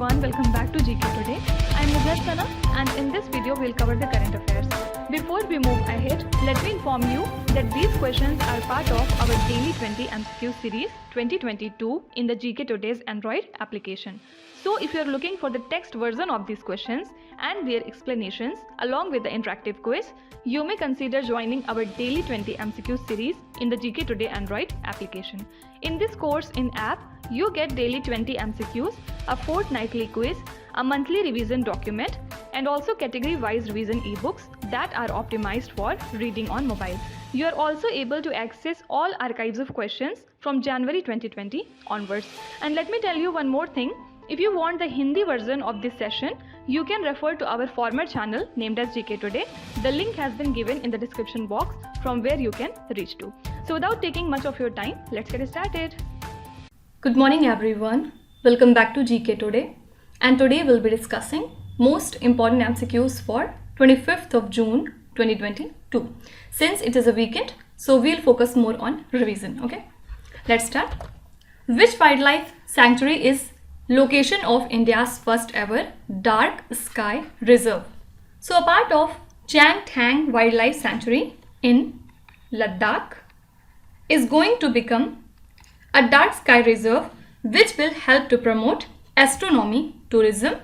everyone, welcome back to GK Today. I am Sana and in this video we'll cover the current affairs. Before we move ahead, let me inform you that these questions are part of our daily 20 MCQ series 2022 in the GK Today's Android application. So if you are looking for the text version of these questions and their explanations along with the interactive quiz, you may consider joining our daily 20 MCQ series in the GK Today Android application. In this course in app, you get daily 20 MCQs, a fortnightly quiz, a monthly revision document, and also category-wise revision e-books that are optimized for reading on mobile. You are also able to access all archives of questions from January 2020 onwards. And let me tell you one more thing. If you want the Hindi version of this session, you can refer to our former channel named as GK Today. The link has been given in the description box from where you can reach to. So without taking much of your time, let's get started. Good morning everyone. Welcome back to GK Today. And today we'll be discussing most important MCQs for 25th of June 2022. Since it is a weekend, so we'll focus more on revision. Okay, let's start. Which wildlife sanctuary is location of India's first ever dark sky reserve? So a part of Changtang Wildlife Sanctuary in Ladakh is going to become a dark sky reserve which will help to promote astronomy tourism.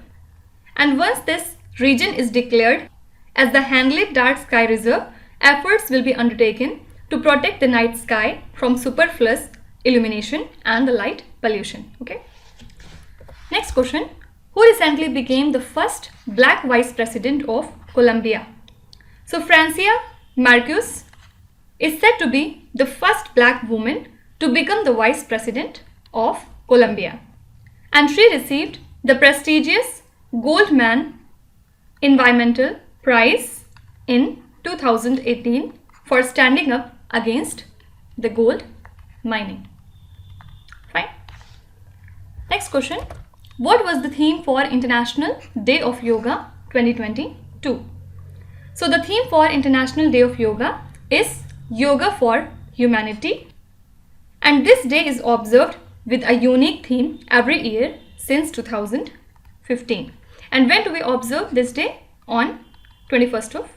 And once this region is declared as the Hanle Dark Sky Reserve, efforts will be undertaken to protect the night sky from superfluous illumination and the light pollution. Okay. Next question. Who recently became the first black vice president of Colombia? So Francia Marquez is said to be the first black woman to become the vice president of Colombia. And she received the prestigious Goldman Environmental Prize in 2018 for standing up against the gold mining. Fine. Next question. What was the theme for International Day of Yoga 2022? So the theme for International Day of Yoga is Yoga for Humanity. And this day is observed with a unique theme every year since 2015. And when do we observe this day? On 21st of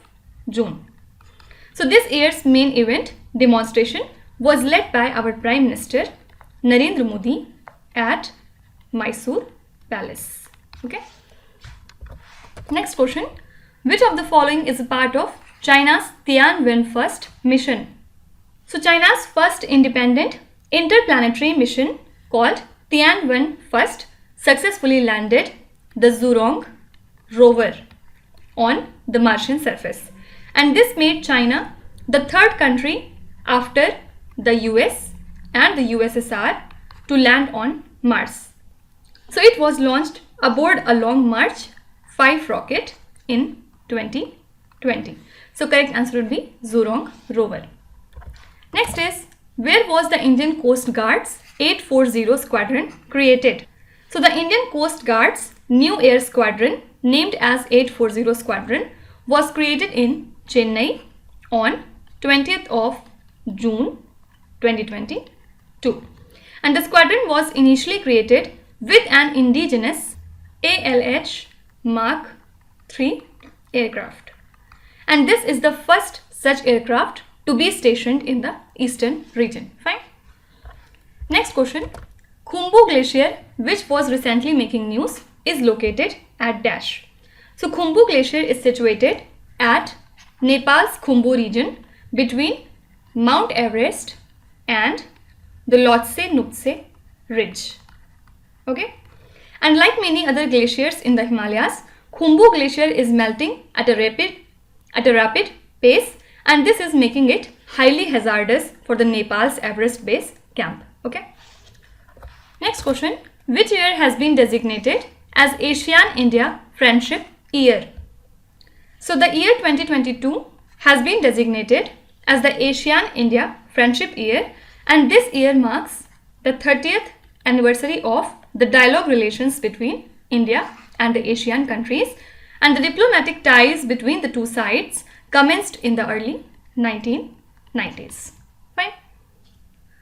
June. So this year's main event demonstration was led by our Prime Minister Narendra Modi at Mysore Palace. Okay. Next question. Which of the following is a part of China's Tianwen First mission? So China's first independent interplanetary mission called Tianwen First successfully landed the Zhurong rover on the Martian surface. And this made China the third country after the US and the USSR to land on Mars. So it was launched aboard a Long March 5 rocket in 2020. So correct answer would be Zhurong rover. Next is, where was the Indian Coast Guard's 840 Squadron created? So the Indian Coast Guard's new air squadron named as 840 Squadron was created in Chennai on 20th of June 2022. And the squadron was initially created with an indigenous ALH Mark III aircraft. And this is the first such aircraft to be stationed in the eastern region. Fine. Next question. Khuvsgul Glacier, which was recently making news, is located at dash. So Khuvsgul Glacier is situated at Nepal's Khumbu region between Mount Everest and the Lhotse Nuptse ridge. Okay. And like many other glaciers in the Himalayas, Khuvsgul Glacier is melting at a rapid pace, and this is making it highly hazardous for the Nepal's Everest base camp. Okay. Next question. Which year has been designated as ASEAN-India Friendship Year? So the year 2022 has been designated as the ASEAN-India Friendship Year, and this year marks the 30th anniversary of the dialogue relations between India and the ASEAN countries, and the diplomatic ties between the two sides commenced in the early 1990s. Fine.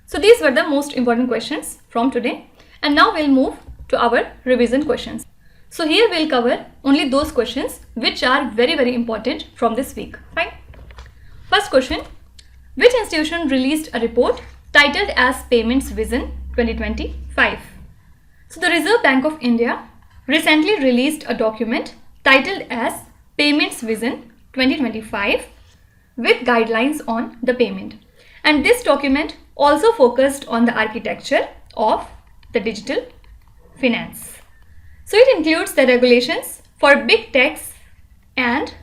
So these were the most important questions from today, and now we'll move to our revision questions. So here we'll cover only those questions which are very important from this week. Fine. First question, which institution released a report titled as Payments Vision 2025? So the Reserve Bank of India recently released a document titled as Payments Vision 2025 with guidelines on the payment. And this document also focused on the architecture of the digital finance. So it includes the regulations for big techs and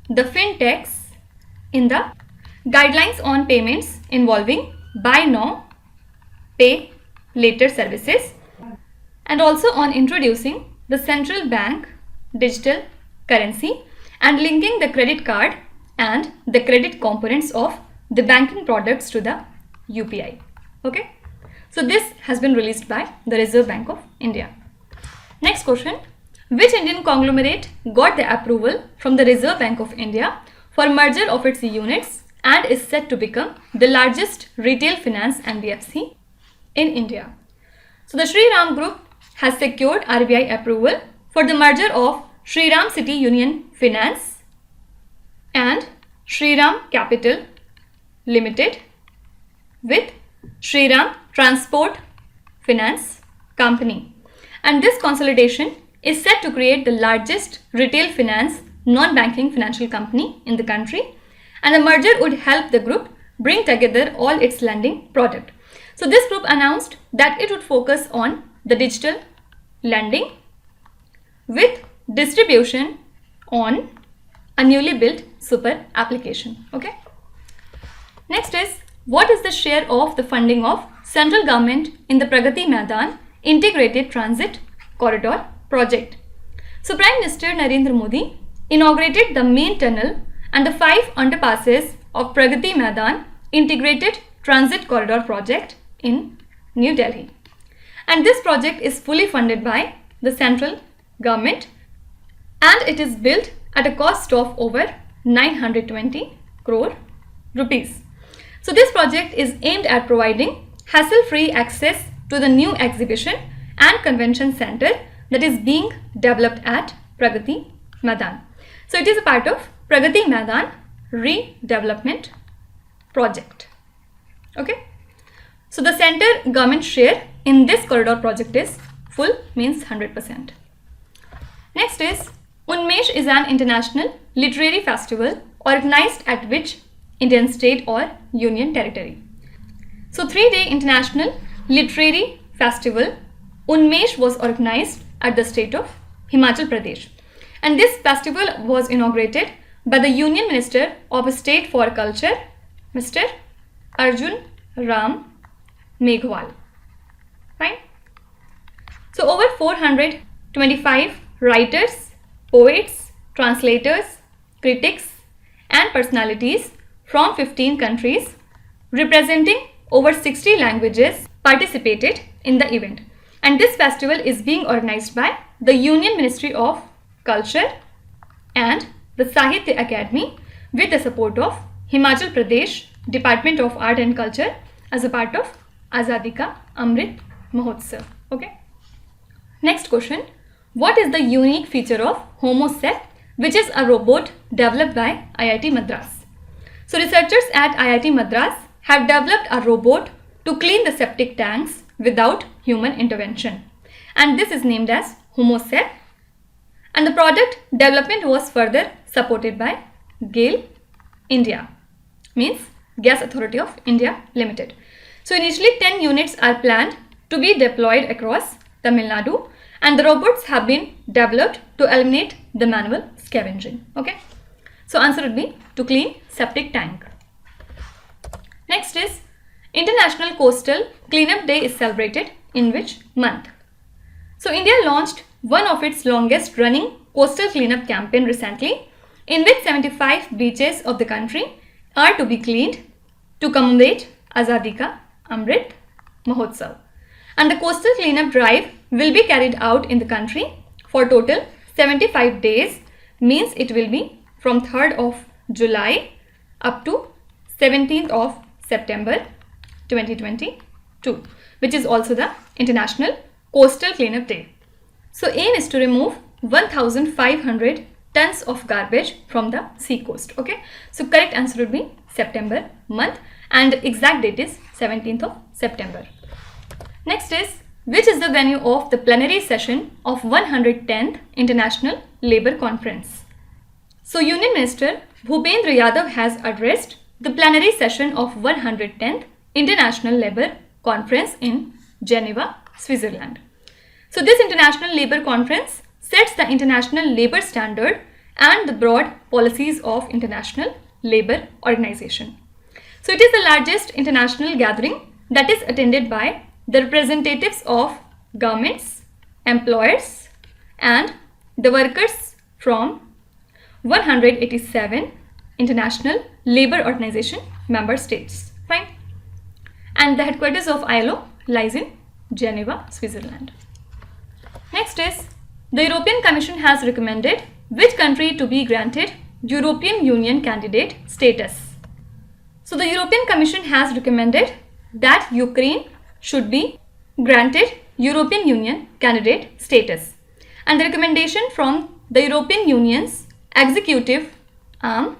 the fintechs in the guidelines on payments involving buy now, pay later services, and also on introducing the central bank digital currency and linking the credit card and the credit components of the banking products to the UPI. Okay. So this has been released by the Reserve Bank of India. Next question, which Indian conglomerate got the approval from the Reserve Bank of India for merger of its units and is set to become the largest retail finance NBFC in India? So the Shriram Group has secured RBI approval for the merger of Shriram City Union Finance and Shriram Capital Limited with Shriram Transport Finance Company. And this consolidation is set to create the largest retail finance non-banking financial company in the country, and the merger would help the group bring together all its lending product. So this group announced that it would focus on the digital lending with distribution on a newly built super application. Okay. Next is, what is the share of the funding of central government in the Pragati Maidan Integrated Transit Corridor project? So Prime Minister Narendra Modi inaugurated the main tunnel and the 5 underpasses of Pragati Maidan Integrated Transit Corridor project in New Delhi. And this project is fully funded by the central government and it is built at a cost of over 920 crore rupees. So this project is aimed at providing hassle-free access to the new exhibition and convention center that is being developed at Pragati Maidan. So it is a part of Pragati Maidan redevelopment project. Okay. So the center government share in this corridor project is full, means 100%. Next is, Unmesh is an international literary festival organized at which Indian state or union territory? So 3-day international literary festival Unmesh was organized at the state of Himachal Pradesh, and this festival was inaugurated by the Union Minister of State for Culture, Mr. Arjun Ram Meghwal. Fine. So over 425 writers, poets, translators, critics and personalities from 15 countries representing over 60 languages participated in the event. And this festival is being organized by the Union Ministry of Culture and the Sahitya Academy with the support of Himachal Pradesh Department of Art and Culture as a part of Azadi Ka Amrit Mahotsav. Okay. Next question. What is the unique feature of HomoSep, which is a robot developed by IIT Madras? So researchers at IIT Madras have developed a robot to clean the septic tanks without human intervention, and this is named as HomoSep, and the product development was further supported by GAIL India, means Gas Authority of India Limited. So initially 10 units are planned to be deployed across Tamil Nadu, and the robots have been developed to eliminate the manual scavenging. Okay, so answer would be to clean septic tank. Next is, International Coastal Cleanup Day is celebrated in which month? So India launched one of its longest running coastal cleanup campaign recently, in which 75 beaches of the country are to be cleaned to commemorate Azadi Ka Amrit Mahotsav. And the coastal cleanup drive will be carried out in the country for total 75 days, means it will be from 3rd of July up to 17th of September 2022, which is also the International Coastal Cleanup Day. So aim is to remove 1,500 tons of garbage from the sea coast. Okay, so correct answer would be September month, and exact date is 17th of September. Next is, which is the venue of the plenary session of 110th International Labour Conference? So Union Minister Bhupendra Yadav has addressed the plenary session of 110th International Labour Conference in Geneva, Switzerland. So this International Labour Conference sets the international labour standard and the broad policies of International Labour Organization. So it is the largest international gathering that is attended by the representatives of governments, employers and the workers from 187 International Labour Organization member states. Fine. And the headquarters of ILO lies in Geneva, Switzerland. Next is, the European Commission has recommended which country to be granted European Union candidate status. So the European Commission has recommended that Ukraine should be granted European Union candidate status. And the recommendation from the European Union's executive arm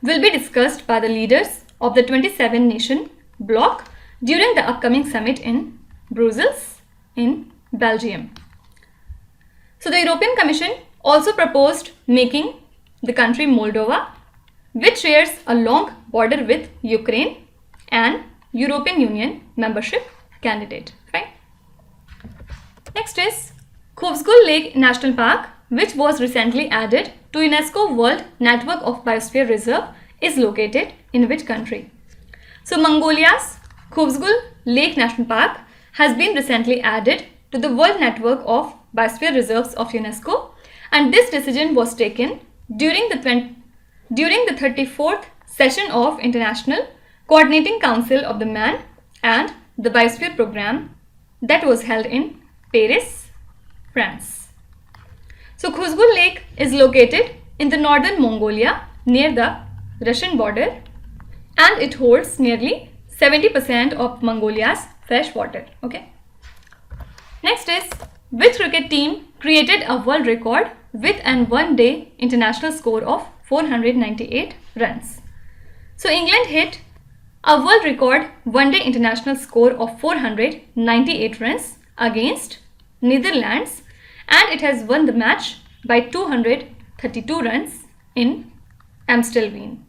will be discussed by the leaders of the 27 nation bloc during the upcoming summit in Brussels in Belgium. So the European Commission also proposed making the country Moldova, which shares a long border with Ukraine, and European Union membership candidate. Right? Next is Khuvsgul Lake National Park, which was recently added to UNESCO World Network of Biosphere Reserve, is located in which country? So Mongolia's Khuvsgul Lake National Park has been recently added to the World Network of Biosphere Reserves of UNESCO, and this decision was taken during the 34th session of International Coordinating Council of the Man and the Biosphere Program that was held in Paris, France. So Khuvsgul Lake is located in the northern Mongolia near the Russian border, and it holds nearly 70% of Mongolia's fresh water. Okay. Next is, which cricket team created a world record with an one-day international score of 498 runs? So England hit a world record one-day international score of 498 runs against Netherlands, and it has won the match by 232 runs in Amstelveen.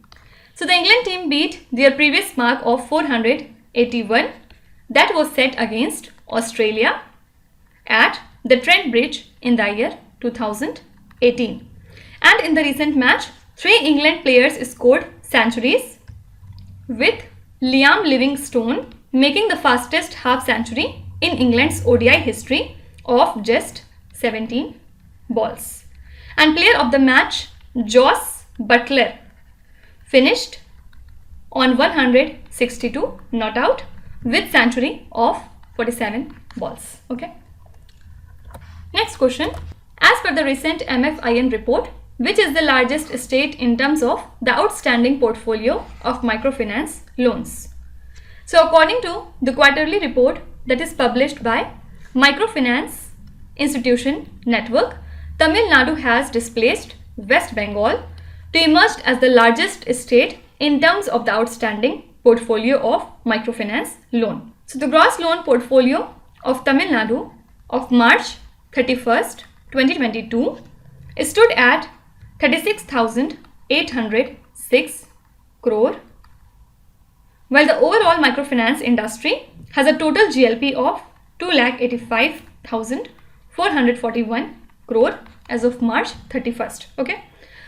So the England team beat their previous mark of 481 that was set against Australia at the Trent Bridge in the year 2018. And in the recent match, 3 England players scored centuries, with Liam Livingstone making the fastest half century in England's ODI history of just 17 balls. And player of the match, Joss Butler, finished on 162 not out with century of 47 balls. Okay. Next question. As per the recent MFIN report, which is the largest state in terms of the outstanding portfolio of microfinance loans? So according to the quarterly report that is published by Microfinance Institution Network, Tamil Nadu has displaced West Bengal to emerge as the largest state in terms of the outstanding portfolio of microfinance loan. So the gross loan portfolio of Tamil Nadu of March 31st, 2022 stood at 36,806 crore, while the overall microfinance industry has a total GLP of 2,85,441 crore as of March 31st. Okay.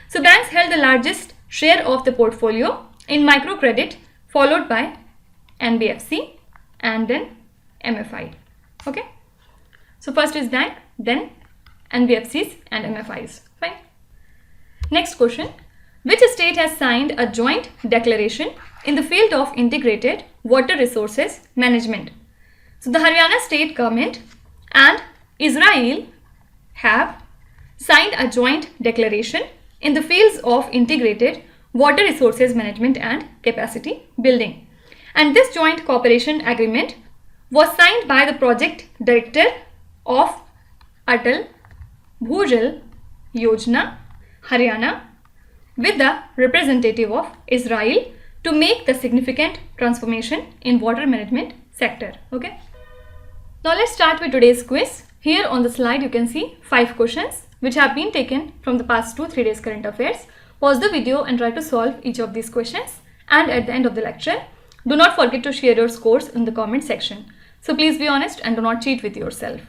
So banks held the largest share of the portfolio in microcredit, followed by NBFC and then MFI. Okay. So first is bank, then NBFCs and MFIs. Fine. Next question. Which state has signed a joint declaration in the field of integrated water resources management? So the Haryana state government and Israel have signed a joint declaration in the fields of integrated water resources management and capacity building. And this joint cooperation agreement was signed by the project director of Atal Bhujal Yojana, Haryana, with the representative of Israel to make the significant transformation in water management sector. Okay. Now let's start with today's quiz. Here on the slide you can see 5 questions which have been taken from the past 2-3 days current affairs. Pause the video and try to solve each of these questions, and at the end of the lecture do not forget to share your scores in the comment section. So please be honest and do not cheat with yourself.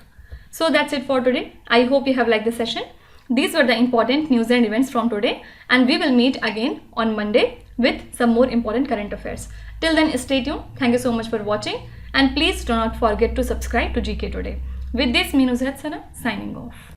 So that's it for today. I hope you have liked the session. These were the important news and events from today, and we will meet again on Monday with some more important current affairs. Till then, stay tuned. Thank you so much for watching, and please do not forget to subscribe to GK Today. With this, me Nusrat Sana signing off.